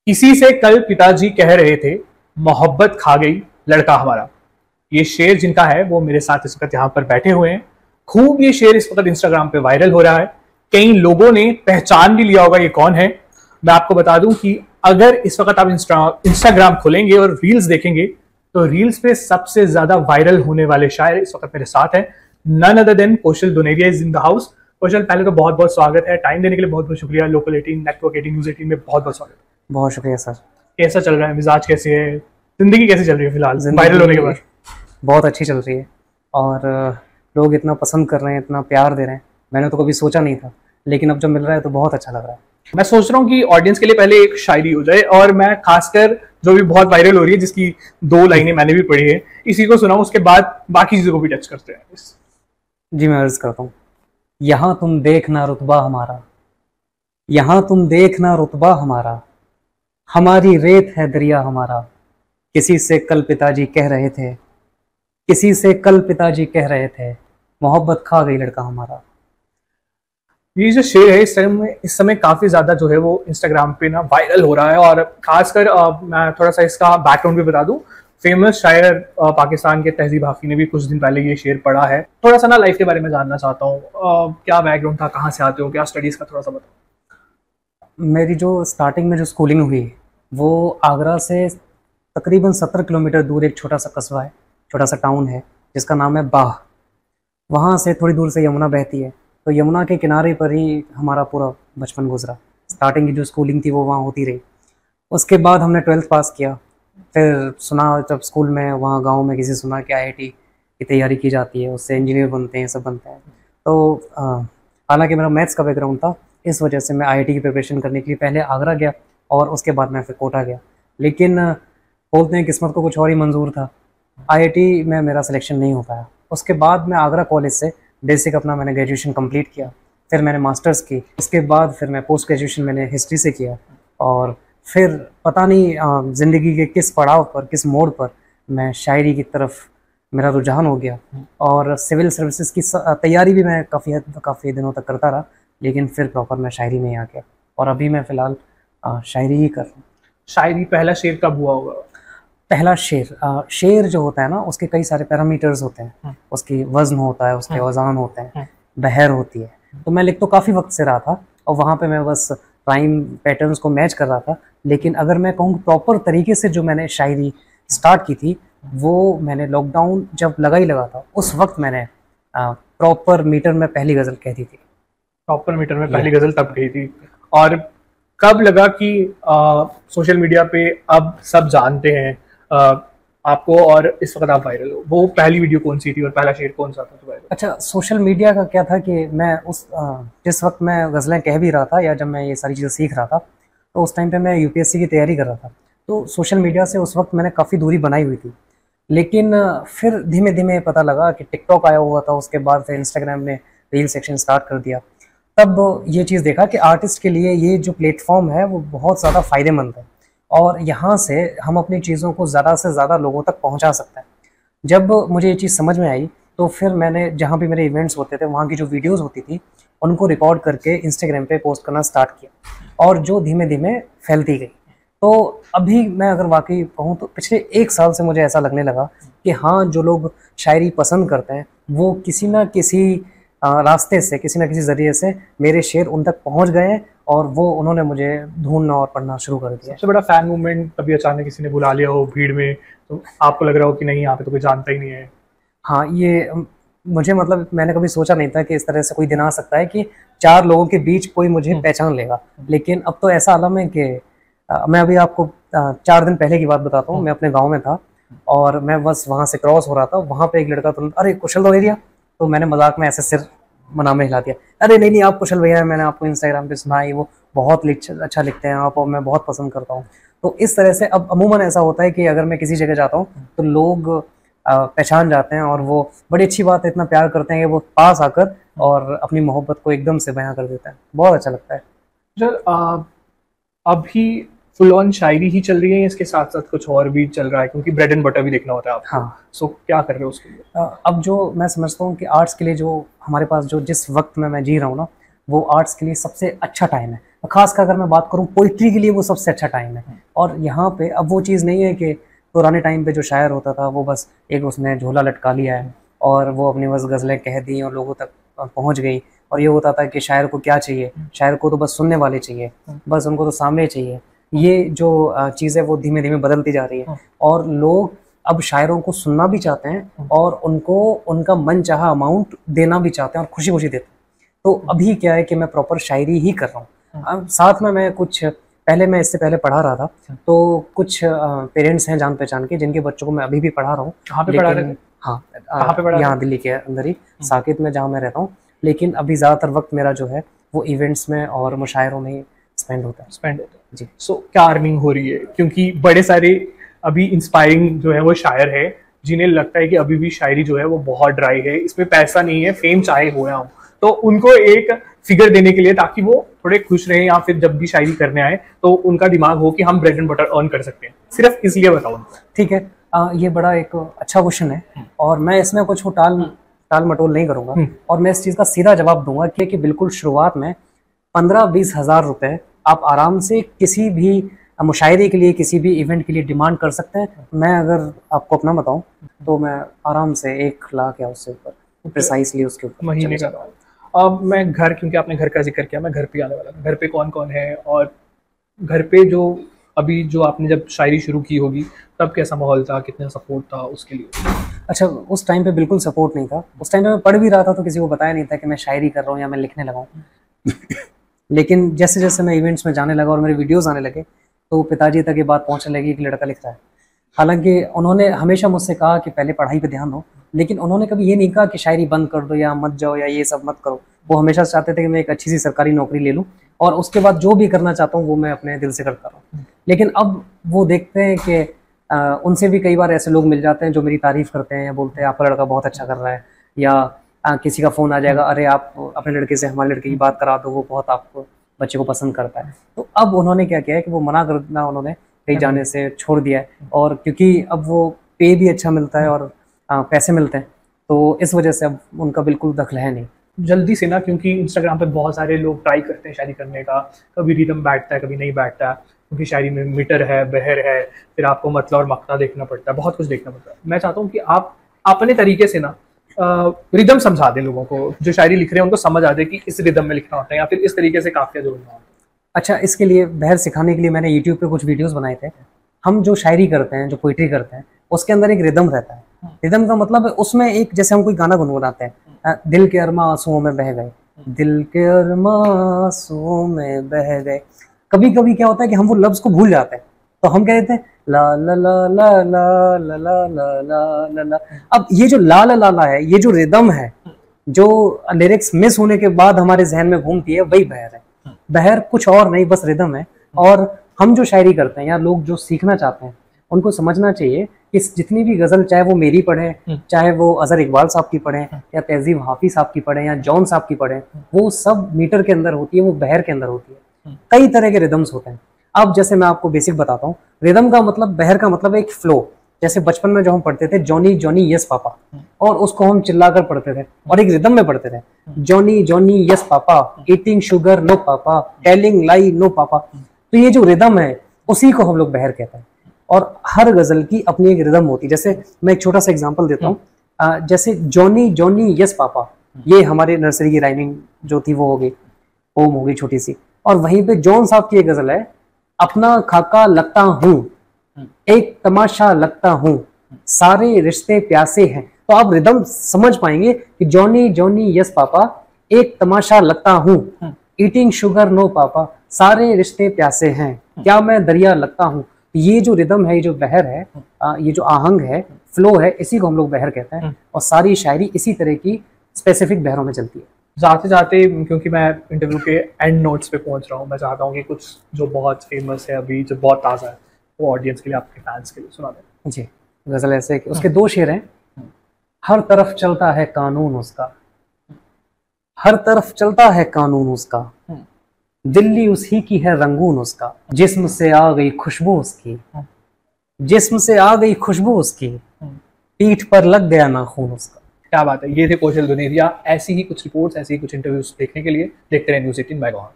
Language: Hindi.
इसी से कल पिताजी कह रहे थे, मोहब्बत खा गई लड़का हमारा। ये शेर जिनका है वो मेरे साथ इस वक्त यहाँ पर बैठे हुए हैं। खूब ये शेर इस वक्त इंस्टाग्राम पे वायरल हो रहा है। कई लोगों ने पहचान भी लिया होगा ये कौन है। मैं आपको बता दूं कि अगर इस वक्त आप इंस्टाग्राम खोलेंगे और रील्स देखेंगे तो रील्स पे सबसे ज्यादा वायरल होने वाले शायर इस वक्त मेरे साथ है। None other than Kaushal Duneria is in the house. Kaushal, पहले तो बहुत बहुत स्वागत है, टाइम देने के लिए बहुत बहुत शुक्रिया। लोकल 18 नेटवर्क 18 न्यूज 18 में बहुत बहुत स्वागत। बहुत शुक्रिया सर। कैसा चल रहा है, मिजाज कैसे है, जिंदगी कैसी चल रही है फिलहाल वायरल होने के बाद? बहुत अच्छी चल रही है और लोग इतना पसंद कर रहे हैं, इतना प्यार दे रहे हैं। मैंने तो कभी सोचा नहीं था, लेकिन अब जब मिल रहा है तो बहुत अच्छा लग रहा है। मैं सोच रहा हूँ कि ऑडियंस के लिए पहले एक शायरी हो जाए, और मैं खासकर जो भी बहुत वायरल हो रही है जिसकी 2 लाइनें मैंने भी पढ़ी है, इसी को सुनाऊं, उसके बाद बाकी चीजों को भी टच करते हैं। जी मैं अर्ज करता हूँ। यहाँ तुम देखना रुतबा हमारा, यहाँ तुम देखना रुतबा हमारा, हमारी रेत है दरिया हमारा। किसी से कल पिताजी कह रहे थे, किसी से कल पिताजी कह रहे थे, मोहब्बत खा गई लड़का हमारा। ये जो शेर है इस समय काफी ज्यादा जो है वो इंस्टाग्राम पे ना वायरल हो रहा है। और खासकर मैं थोड़ा सा इसका बैकग्राउंड भी बता दूं। फेमस शायर पाकिस्तान के तहजीब हाफी ने भी कुछ दिन पहले ये शेर पढ़ा है। थोड़ा सा ना लाइफ के बारे में जानना चाहता हूँ, क्या बैकग्राउंड था, कहाँ से आते हो, क्या स्टडीज का थोड़ा सा बताओ। मेरी जो स्टार्टिंग में जो स्कूलिंग हुई वो आगरा से तकरीबन 70 किलोमीटर दूर एक छोटा सा कस्बा है, छोटा सा टाउन है जिसका नाम है बाह। वहाँ से थोड़ी दूर से यमुना बहती है, तो यमुना के किनारे पर ही हमारा पूरा बचपन गुजरा। स्टार्टिंग की जो स्कूलिंग थी वो वहाँ होती रही। उसके बाद हमने 12th पास किया। फिर सुना जब स्कूल में वहाँ गांव में किसी सुना कि IIT की तैयारी की जाती है, उससे इंजीनियर बनते हैं, सब बनते हैं। तो हालांकि मेरा मैथ्स का बैकग्राउंड था, इस वजह से मैं IIT की प्रिपरेशन करने के लिए पहले आगरा गया और उसके बाद मैं फिर कोटा गया। लेकिन बोलते हैं किस्मत को कुछ और ही मंजूर था, IIT में मेरा सिलेक्शन नहीं हो पाया। उसके बाद मैं आगरा कॉलेज से बेसिक अपना मैंने ग्रेजुएशन कंप्लीट किया, फिर मैंने मास्टर्स की। उसके बाद फिर मैं पोस्ट ग्रेजुएशन मैंने हिस्ट्री से किया। और फिर पता नहीं ज़िंदगी के किस पड़ाव पर, किस मोड़ पर मैं शायरी की तरफ मेरा रुझान हो गया। और सिविल सर्विसेज की तैयारी भी मैं काफ़ी दिनों तक करता रहा, लेकिन फिर प्रॉपर मैं शायरी में ही आ गया और अभी मैं फ़िलहाल शायरी ही कर रहा हूँ। शायरी पहला शेर कब हुआ होगा? पहला शेर जो होता है ना, उसके कई सारे पैरामीटर्स होते हैं। उसकी वज़न होता है, उसके औज़ान होते हैं, बहर होती है। तो मैं लिख तो काफ़ी वक्त से रहा था और वहाँ पे मैं बस राइम पैटर्न्स को मैच कर रहा था। लेकिन अगर मैं कहूँ प्रॉपर तरीके से जो मैंने शायरी स्टार्ट की थी वो मैंने लॉकडाउन जब लगा ही लगा था, उस वक्त मैंने प्रॉपर मीटर में पहली गज़ल कह दी थी। प्रॉपर मीटर में पहली गज़ल तब कही थी। और कब लगा कि सोशल मीडिया पे अब सब जानते हैं आपको और इस वक्त आप वायरल हो? वो पहली वीडियो कौन सी थी और पहला शेर कौन सा था जो वायरल? अच्छा, सोशल मीडिया का क्या था कि मैं उस जिस वक्त मैं गज़लें कह भी रहा था या जब मैं ये सारी चीज़ें सीख रहा था, तो उस टाइम पे मैं UPSC की तैयारी कर रहा था। तो सोशल मीडिया से उस वक्त मैंने काफ़ी दूरी बनाई हुई थी। लेकिन फिर धीमे धीमे पता लगा कि टिकटॉक आया हुआ था, उसके बाद फिर इंस्टाग्राम ने रील सेक्शन स्टार्ट कर दिया। तब ये चीज़ देखा कि आर्टिस्ट के लिए ये जो प्लेटफॉर्म है वो बहुत ज़्यादा फ़ायदेमंद है और यहाँ से हम अपनी चीज़ों को ज़्यादा से ज़्यादा लोगों तक पहुँचा सकते हैं। जब मुझे ये चीज़ समझ में आई तो फिर मैंने जहाँ भी मेरे इवेंट्स होते थे वहाँ की जो वीडियोस होती थी उनको रिकॉर्ड करके इंस्टाग्राम पे पोस्ट करना स्टार्ट किया और जो धीमे धीमे फैलती गई। तो अभी मैं अगर वाकई कहूँ तो पिछले 1 साल से मुझे ऐसा लगने लगा कि हाँ, जो लोग शायरी पसंद करते हैं वो किसी ना किसी रास्ते से, किसी न किसी ज़रिए से मेरे शेर उन तक पहुंच गए हैं और वो उन्होंने मुझे ढूंढना और पढ़ना शुरू कर दिया। सबसे बड़ा फैन मूवमेंट कभी अचानक किसी ने बुला लिया हो भीड़ में, तो आपको लग रहा हो कि नहीं, यहाँ पे तो कोई जानता ही नहीं है? हाँ, ये मुझे मतलब मैंने कभी सोचा नहीं था कि इस तरह से कोई दिन आ सकता है कि 4 लोगों के बीच कोई मुझे पहचान लेगा। लेकिन अब तो ऐसा आलम है कि मैं अभी आपको 4 दिन पहले की बात बताता हूँ। मैं अपने गाँव में था और मैं बस वहाँ से क्रॉस हो रहा था। वहाँ पे एक लड़का तुरंत, अरे कुशल दुनेरिया, तो मैंने मजाक में ऐसे सिर मना में हिला दिया, अरे नहीं आप कुशल भैया हैं, मैंने आपको इंस्टाग्राम पे सुना है, वो बहुत अच्छा लिखते हैं आप और मैं बहुत पसंद करता हूँ। तो इस तरह से अब अमूमन ऐसा होता है कि अगर मैं किसी जगह जाता हूँ तो लोग पहचान जाते हैं और वो बड़ी अच्छी बात है, इतना प्यार करते हैं कि वो पास आकर और अपनी मोहब्बत को एकदम से बयां कर देते हैं। बहुत अच्छा लगता है। जो अभी फुल ऑन शायरी ही चल रही है, इसके साथ साथ कुछ और भी चल रहा है? क्योंकि ब्रेड एंड बटर भी देखना होता है आपको। हाँ, सो क्या कर रहे हो उसके लिए? अब जो मैं समझता हूँ कि आर्ट्स के लिए जो हमारे पास जो जिस वक्त में मैं जी रहा हूँ ना, वो आर्ट्स के लिए सबसे अच्छा टाइम है। खासकर अगर मैं बात करूँ पोइट्री के लिए वो सबसे अच्छा टाइम है। और यहाँ पे अब वो चीज़ नहीं है कि पुराने टाइम पे जो शायर होता था वो बस एक उसने झोला लटका लिया है और वो अपनी बस गज़लें कह दी और लोगों तक पहुँच गई। और ये होता था कि शायर को क्या चाहिए, शायर को तो बस सुनने वाले चाहिए, बस उनको तो सामने चाहिए। ये जो चीज़ है वो धीमे धीमे बदलती जा रही है और लोग अब शायरों को सुनना भी चाहते हैं और उनको उनका मन चाहा अमाउंट देना भी चाहते हैं और खुशी खुशी देते हैं। तो अभी क्या है कि मैं प्रॉपर शायरी ही कर रहा हूँ। साथ में मैं कुछ पहले मैं इससे पहले पढ़ा रहा था, तो कुछ पेरेंट्स हैं जान पहचान के जिनके बच्चों को मैं अभी भी पढ़ा रहा हूँ। कहाँ पे पढ़ा रहे थे? हाँ, कहाँ पे पढ़ा? यहाँ दिल्ली के अंदर ही साकेत में जहाँ मैं रहता हूँ। लेकिन अभी ज़्यादातर वक्त मेरा जो है वो इवेंट्स में और मुशायरों में स्पेंड होता है जी। सो क्या अर्निंग हो रही है? क्योंकि बड़े सारे अभी इंस्पायरिंग जो है वो शायर है जिन्हें लगता है कि अभी भी शायरी जो है वो बहुत ड्राई है, इसमें पैसा नहीं है, फेम चाहे हो या हो, तो उनको एक फिगर देने के लिए ताकि वो थोड़े खुश रहें या फिर जब भी शायरी करने आए तो उनका दिमाग हो कि हम ब्रेड एंड बटर अर्न कर सकते हैं, सिर्फ इसलिए बताओ। ठीक है, ये बड़ा एक अच्छा क्वेश्चन है और मैं इसमें कुछ टाल मटोल नहीं करूंगा और मैं इस चीज़ का सीधा जवाब दूंगा कि बिल्कुल शुरुआत में 15-20 हज़ार रुपए आप आराम से किसी भी मुशायरे के लिए, किसी भी इवेंट के लिए डिमांड कर सकते हैं। मैं अगर आपको अपना बताऊं तो मैं आराम से 1 लाख या उससे ऊपर प्रिसाइसली उसके ऊपर महीने का। अब मैं घर, क्योंकि आपने घर का जिक्र किया, मैं घर पे आने वाला हूं। घर पे कौन कौन है और घर पे जो अभी जो आपने जब शायरी शुरू की होगी तब कैसा माहौल था, कितना सपोर्ट था उसके लिए? अच्छा, उस टाइम पे बिल्कुल सपोर्ट नहीं था। उस टाइम पे मैं पढ़ भी रहा था तो किसी को बताया नहीं था कि मैं शायरी कर रहा हूँ या मैं लिखने लगा हूँ। लेकिन जैसे जैसे मैं इवेंट्स में जाने लगा और मेरे वीडियोस आने लगे तो पिताजी तक ये बात पहुंचने लगी कि लड़का लिख रहा है। हालांकि उन्होंने हमेशा मुझसे कहा कि पहले पढ़ाई पे ध्यान दो, लेकिन उन्होंने कभी ये नहीं कहा कि शायरी बंद कर दो या मत जाओ या ये सब मत करो। वो हमेशा चाहते थे कि मैं एक अच्छी सी सरकारी नौकरी ले लूँ और उसके बाद जो भी करना चाहता हूँ वो मैं अपने दिल से करता रहूँ। लेकिन अब वो देखते हैं कि उनसे भी कई बार ऐसे लोग मिल जाते हैं जो मेरी तारीफ़ करते हैं या बोलते हैं आपका लड़का बहुत अच्छा कर रहा है, या किसी का फ़ोन आ जाएगा, अरे आप अपने लड़के से हमारे लड़के की बात करा दो, वो बहुत आपको बच्चे को पसंद करता है। तो अब उन्होंने क्या किया है कि वो मना करना उन्होंने कहीं जाने से छोड़ दिया है। और क्योंकि अब वो पे भी अच्छा मिलता है और पैसे मिलते हैं, तो इस वजह से अब उनका बिल्कुल दखल है नहीं। जल्दी से ना, क्योंकि इंस्टाग्राम पे बहुत सारे लोग ट्राई करते हैं शायरी करने का, कभी रिदम बैठता है कभी नहीं बैठता है, क्योंकि शायरी में मीटर है, बहर है, फिर आपको मतलब और मकता देखना पड़ता है, बहुत कुछ देखना पड़ता है। मैं चाहता हूँ कि आप अपने तरीके से ना रिदम समझा दें लोगों को, जो शायरी लिख रहे हैं उनको समझ आ जाए कि इस रिदम में लिखना होता है या फिर इस तरीके से काफिया जोड़ना होता है। अच्छा, इसके लिए बहर सिखाने के लिए मैंने यूट्यूब पे कुछ वीडियोस बनाए थे। हम जो शायरी करते हैं, जो पोइट्री करते हैं, उसके अंदर एक रिदम रहता है। रिदम का मतलब है उसमें एक, जैसे हम कोई गाना गुनगुनाते हैं, दिल के अरमा आंसुओं में बह गए, दिल के अरमा आंसुओं में बह गए। कभी कभी क्या होता है कि हम वो लफ्ज को भूल जाते हैं, तो हम कह देते हैं ला ला ला ला ला ला ला ला ला ला ला। अब ये जो ला ला ला ला है, ये जो रिदम है, जो लिरिक्स मिस होने के बाद हमारे जहन में घूमती है, वही बहर है। बहर कुछ और नहीं, बस रिदम है। और हम जो शायरी करते हैं या लोग जो सीखना चाहते हैं उनको समझना चाहिए कि जितनी भी गजल, चाहे वो मेरी पढ़े, चाहे वो अजहर इकबाल साहब की पढ़े या तहजीब हाफिज साहब की पढ़े या जॉन साहब की पढ़े, वो सब मीटर के अंदर होती है, वो बहर के अंदर होती है। कई तरह के रिदम्स होते हैं। अब जैसे मैं आपको बेसिक बताता हूँ, रिदम का मतलब, बहर का मतलब एक फ्लो। जैसे बचपन में जो हम पढ़ते थे जॉनी जॉनी यस पापा, और उसको हम चिल्लाकर पढ़ते थे और एक रिदम में पढ़ते थे, Johnny Johnny yes papa, eating sugar no papa, telling lie no papa. तो ये जो रिदम है उसी को हम लोग बहर कहते हैं। और हर गजल की अपनी एक रिदम होती है। जैसे मैं एक छोटा सा एग्जांपल देता हूँ, जैसे जॉनी जॉनी यस पापा, ये हमारे नर्सरी की राइमिंग जो थी वो हो गई, पोम हो गई छोटी सी। और वहीं पे जॉन साहब की एक गजल है, अपना खाका लगता हूँ, एक तमाशा लगता हूँ, सारे रिश्ते प्यासे हैं। तो आप रिदम समझ पाएंगे कि जॉनी जॉनी यस पापा, एक तमाशा लगता हूँ, ईटिंग शुगर नो पापा, सारे रिश्ते प्यासे हैं, क्या मैं दरिया लगता हूँ। ये जो रिदम है, ये जो बहर है, ये जो आहंग है, फ्लो है, इसी को हम लोग बहर कहते हैं। और सारी शायरी इसी तरह की स्पेसिफिक बहरों में चलती है। जाते जाते, क्योंकि मैं इंटरव्यू के एंड नोट्स पे पहुंच रहा हूँ, मैं चाहता हूँ कि कुछ जो बहुत फेमस है अभी, जो बहुत ताज़ा है, वो ऑडियंस के लिए, आपके फैंस के लिए सुना दें। जी, गजल ऐसे कि उसके 2 शेर हैं। हर तरफ चलता है कानून उसका, हर तरफ चलता है कानून उसका, दिल्ली उसी की है रंगून उसका, जिस्म से आ गई खुशबू उसकी, जिस्म से आ गई खुशबू उसकी, पीठ पर लग गया नाखून उसका। क्या बात है, ये थे कौशल दुनेरिया। ऐसी ही कुछ रिपोर्ट्स, ऐसी ही कुछ इंटरव्यूज देखने के लिए देखते रहे न्यूज़ 18 बाय गोवा।